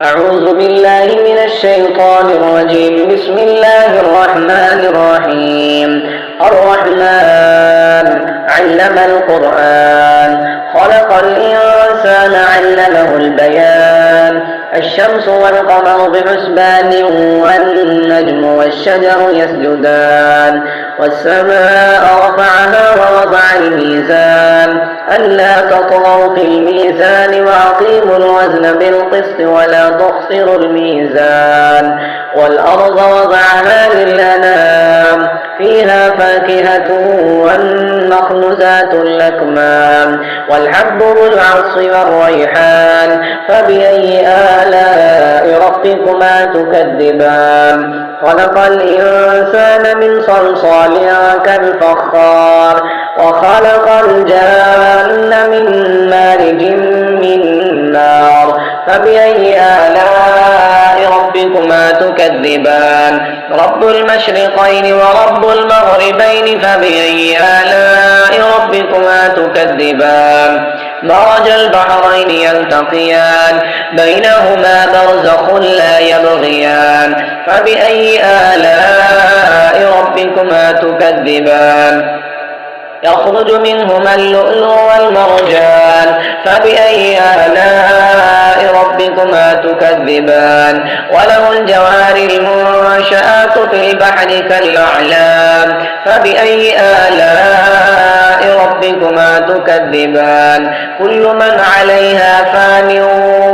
أعوذ بالله من الشيطان الرجيم. بسم الله الرحمن الرحيم. الرحمن علم القرآن، خلق الإنسان علمه البيان. الشمس والقمر بحسبان، والنجم والشجر يسجدان. والسماء رفعها ووضع الميزان ألا تطغوا في الميزان وأقيموا الوزن بالقسط ولا تخسروا الميزان. والأرض وضعها للأنام، فيها فاكهة والنخل ذات الأكمام والحب ذو العصف والريحان. فبأي آلاء ربكما تكذبان؟ خلق الإنسان من صلصال كالفخار، وخلق الجان من مارج من نار. فبأي آلاء ربكما تكذبان؟ رب المشرقين ورب المغربين، فبأي آلاء ربكما تكذبان؟ مرج البحرين يلتقيان، بينهما برزخ لا يبغيان. فبأي آلاء ربكما تكذبان؟ يخرج منهما اللؤلؤ والمرجان. فبأي آلاء ربكما تكذبان؟ وله الجوار المنشآت في البحر كالأعلام. فبأي آلاء ربكما تكذبان؟ كل من عليها فان،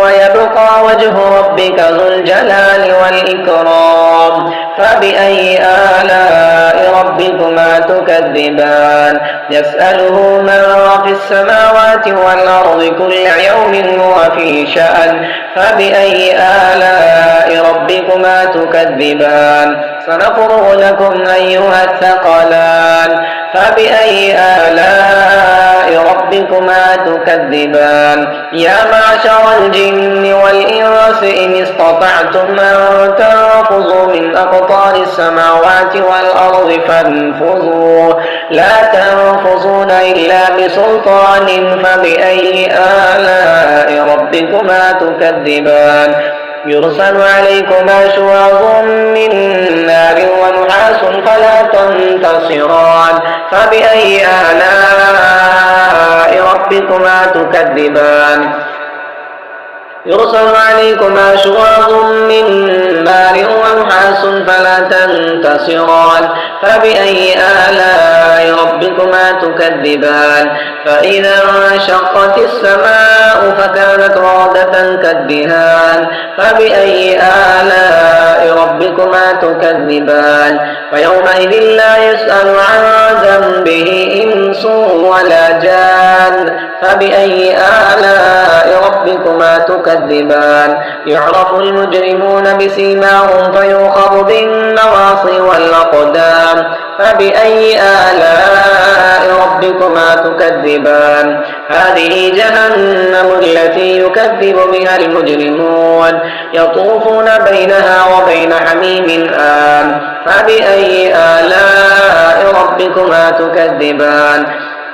ويبقى وجه ربك ذو الجلال والإكرام. فبأي آلاء ربكما تكذبان؟ يسأله من في السماوات والأرض كل يوم هو في شأن. فبأي آلاء ربكما تكذبان؟ سنفرغ لكم أيها الثقلان. فبأي آلاء ربكما تكذبان؟ يا معشر الجن والإنس إن استطعتم أن تنفذوا من أقطار السماوات والأرض فانفذوا، لا تنفذون إلا بسلطان. فبأي آلاء ربكما تكذبان؟ يرسل عليكما شواظ من نار ونحاس فلا تنتصران. فبأي آلاء ربكما تكذبان؟ يرسل عليكما شواظ من نار ونحاس فلا تنتصران. فبأي آلاء ربكما تكذبان؟ فإذا انشقت السماء فكانت وردة كالدهان. فبأي آلاء ربكما تكذبان؟ فيومئذ لا يسأل عن ذنبه إنس ولا جان. فبأي آلاء ربكما تكذبان؟ يعرف المجرمون بسيماهم فيؤخذ بالنواصي والأقدام. فبأي آلاء ربكما تكذبان؟ هذه جهنم التي يكذب بها المجرمون، يطوفون بينها وبين حميم آن. فبأي آلاء ربكما تكذبان؟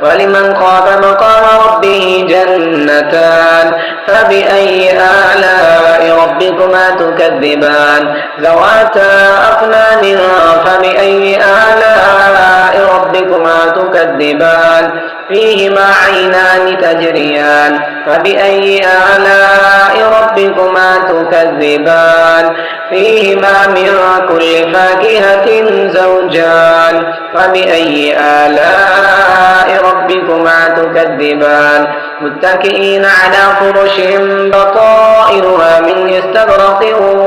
ولمن خاف مقام ربه جنتان. فبأي آلاء ربكما تكذبان؟ ذواتا أفنان. فبأي آلاء ربكما تكذبان؟ فيهما عينان تجريان. فبأي آلاء ربكما تكذبان؟ فيهما من كل فاكهة زوجان. فبأي آلاء ربكما تكذبان؟ متكئين على فرش بطائرها من استبرق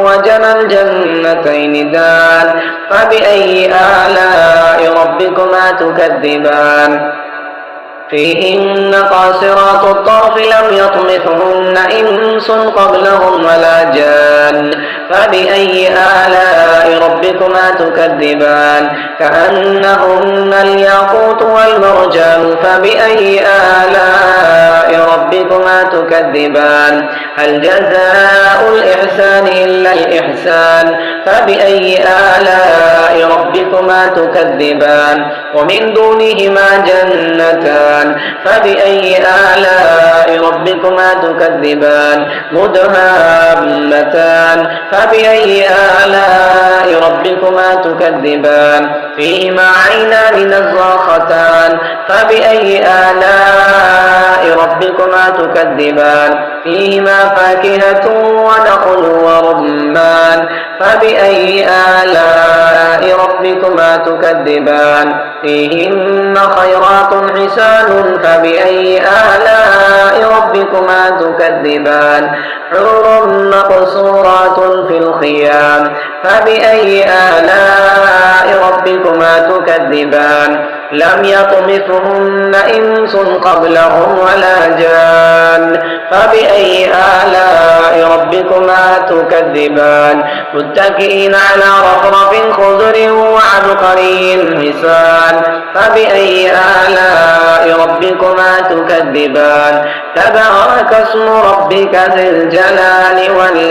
وجنى الجنتين دان. فبأي آلاء ربكما تكذبان؟ فيهن قاصرات الطرف لم يطمثهن إنس قبلهم ولا جان. فبأي آلاء ربكما تكذبان؟ كأنهن الياقوت والمرجان. فبأي آلاء ربكما تكذبان؟ هل جزاء الإحسان إلا الإحسان؟ فبأي آلاء ربكما تكذبان؟ ومن دونهما جنتان. فبأي آلاء ربكما تكذبان؟ مدهامتان. جنتان فبأي آلاء ربكما تكذبان فيهما عينان نضاختان فبأي آلاء ربكما تكذبان فيهما فاكهة ونخل ورمان فبأي آلاء ربكما تكذبان فيهن خيرات حسان فبأي آلاء ربكما تكذبان حور مقصورات في الخيام فبأي آلاء ربكما تكذبان لم يطمثهن إنس قبلهم ولا جان فبأي آلاء ربكما تكذبان متكئين على رفرف خضر وعبقري حسان فبأي آلاء ربكما تكذبان تبارك اسم ربك ذي الجلال والإكرام